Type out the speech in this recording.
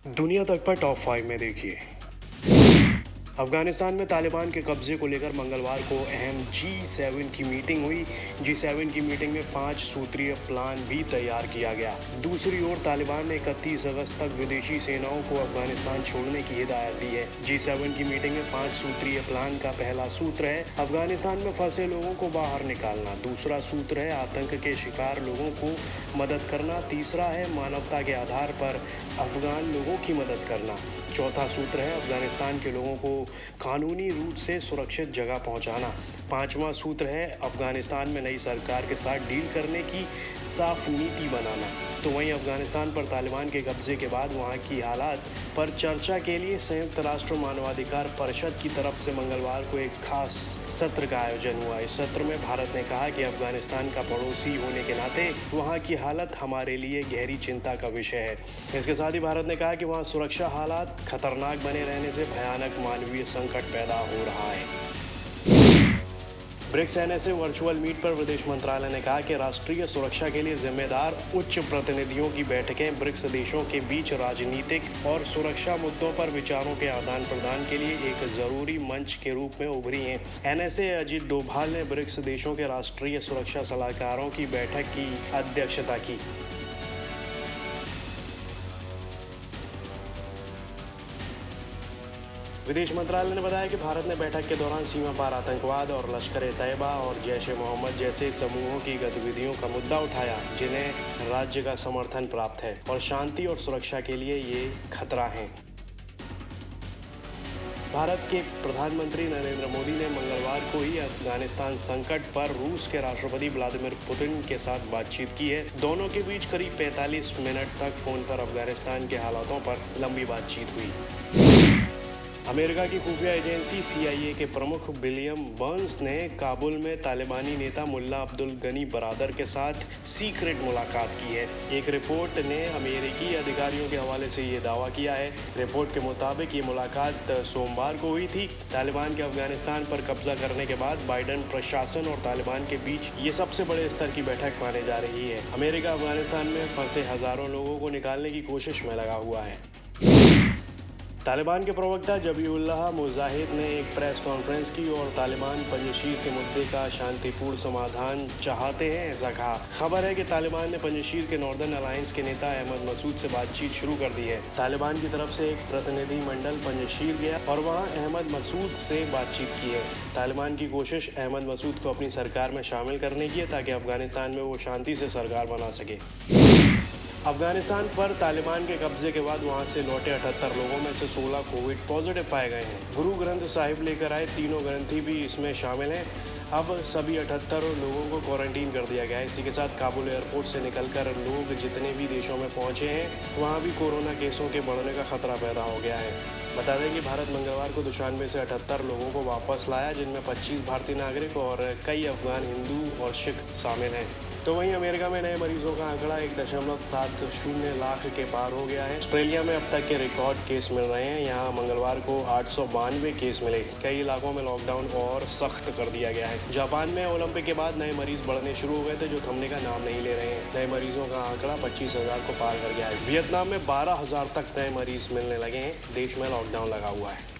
दुनिया तक पर टॉप 5 में देखिए। अफगानिस्तान में तालिबान के कब्जे को लेकर मंगलवार को अहम G7 की मीटिंग हुई। G7 की मीटिंग में 5 सूत्रीय प्लान भी तैयार किया गया। दूसरी ओर तालिबान ने 31 अगस्त तक विदेशी सेनाओं को अफगानिस्तान छोड़ने की हिदायत दी है। G7 की मीटिंग में 5 सूत्रीय प्लान का पहला सूत्र है अफगानिस्तान में फंसे लोगों को बाहर निकालना। दूसरा सूत्र है आतंक के शिकार लोगों को मदद करना। तीसरा है मानवता के आधार पर अफगान लोगों की मदद करना। चौथा सूत्र है अफगानिस्तान के लोगों को कानूनी रूप से सुरक्षित जगह पहुंचाना। पांचवा सूत्र है अफगानिस्तान में नई सरकार के साथ डील करने की साफ नीति बनाना। तो वहीं अफगानिस्तान पर तालिबान के कब्जे के बाद वहां की हालात पर चर्चा के लिए संयुक्त राष्ट्र मानवाधिकार परिषद की तरफ से मंगलवार को एक खास सत्र का आयोजन हुआ। इस सत्र में भारत ने कहा कि अफगानिस्तान का पड़ोसी होने के नाते वहां की हालत हमारे लिए गहरी चिंता का विषय है। इसके साथ ही भारत ने कहा कि वहां सुरक्षा हालात खतरनाक बने रहने से भयानक मानवीय संकट पैदा हो रहा है। ब्रिक्स NSA वर्चुअल मीट पर विदेश मंत्रालय ने कहा कि राष्ट्रीय सुरक्षा के लिए जिम्मेदार उच्च प्रतिनिधियों की बैठकें ब्रिक्स देशों के बीच राजनीतिक और सुरक्षा मुद्दों पर विचारों के आदान प्रदान के लिए एक जरूरी मंच के रूप में उभरी हैं। NSA अजीत डोभाल ने ब्रिक्स देशों के राष्ट्रीय सुरक्षा सलाहकारों की बैठक की अध्यक्षता की। विदेश मंत्रालय ने बताया कि भारत ने बैठक के दौरान सीमा पार आतंकवाद और लश्कर-ए-तैयबा और जैश-ए-मोहम्मद जैसे समूहों की गतिविधियों का मुद्दा उठाया जिन्हें राज्य का समर्थन प्राप्त है और शांति और सुरक्षा के लिए ये खतरा हैं। भारत के प्रधानमंत्री नरेंद्र मोदी ने मंगलवार को ही अफगानिस्तान संकट पर रूस के राष्ट्रपति व्लादिमीर पुतिन के साथ बातचीत की है। दोनों के बीच करीब 45 मिनट तक फोन पर अफगानिस्तान के हालातों पर लंबी बातचीत हुई। अमेरिका की खुफिया एजेंसी CIA के प्रमुख विलियम बर्न्स ने काबुल में तालिबानी नेता मुल्ला अब्दुल गनी बरादर के साथ सीक्रेट मुलाकात की है। एक रिपोर्ट ने अमेरिकी अधिकारियों के हवाले से ये दावा किया है। रिपोर्ट के मुताबिक ये मुलाकात सोमवार को हुई थी। तालिबान के अफगानिस्तान पर कब्जा करने के बाद बाइडेन प्रशासन और तालिबान के बीच ये सबसे बड़े स्तर की बैठक माने जा रही है। अमेरिका अफगानिस्तान में फंसे हजारों लोगों को निकालने की कोशिश में लगा हुआ है। तालिबान के प्रवक्ता जबीउल्लाह मुजाहिद ने एक प्रेस कॉन्फ्रेंस की और तालिबान पंजशीर के मुद्दे का शांतिपूर्ण समाधान चाहते हैं ऐसा कहा। खबर है कि तालिबान ने पंजशीर के नॉर्दर्न अलायंस के नेता अहमद मसूद से बातचीत शुरू कर दी है। तालिबान की तरफ से एक प्रतिनिधि मंडल पंजशीर गया और वहां अहमद मसूद से बातचीत की है। तालिबान की कोशिश अहमद मसूद को अपनी सरकार में शामिल करने की है ताकि अफगानिस्तान में वो शांति से सरकार बना सके। अफगानिस्तान पर तालिबान के कब्जे के बाद वहां से लौटे 78 लोगों में से 16 कोविड पॉजिटिव पाए गए हैं। गुरु ग्रंथ साहिब लेकर आए तीनों ग्रंथी भी इसमें शामिल हैं। अब सभी 78 लोगों को क्वारंटीन कर दिया गया है। इसी के साथ काबुल एयरपोर्ट से निकलकर लोग जितने भी देशों में पहुंचे हैं वहां भी कोरोना केसों के बढ़ने का खतरा पैदा हो गया है। बता दें कि भारत मंगलवार को दुशानबे से 78 लोगों को वापस लाया जिनमें 25 भारतीय नागरिक और कई अफगान हिंदू और सिख शामिल हैं। तो वहीं अमेरिका में नए मरीजों का आंकड़ा 1.70 लाख के पार हो गया है। ऑस्ट्रेलिया में अब तक के रिकॉर्ड केस मिल रहे हैं। यहाँ मंगलवार को 892 केस मिले। कई इलाकों में लॉकडाउन और सख्त कर दिया गया है। जापान में ओलंपिक के बाद नए मरीज बढ़ने शुरू हो गए थे जो थमने का नाम नहीं ले रहे हैं। नए मरीजों का आंकड़ा 25,000 को पार कर गया है। वियतनाम में 12,000 तक नए मरीज मिलने लगे हैं। देश में लॉकडाउन लगा हुआ है।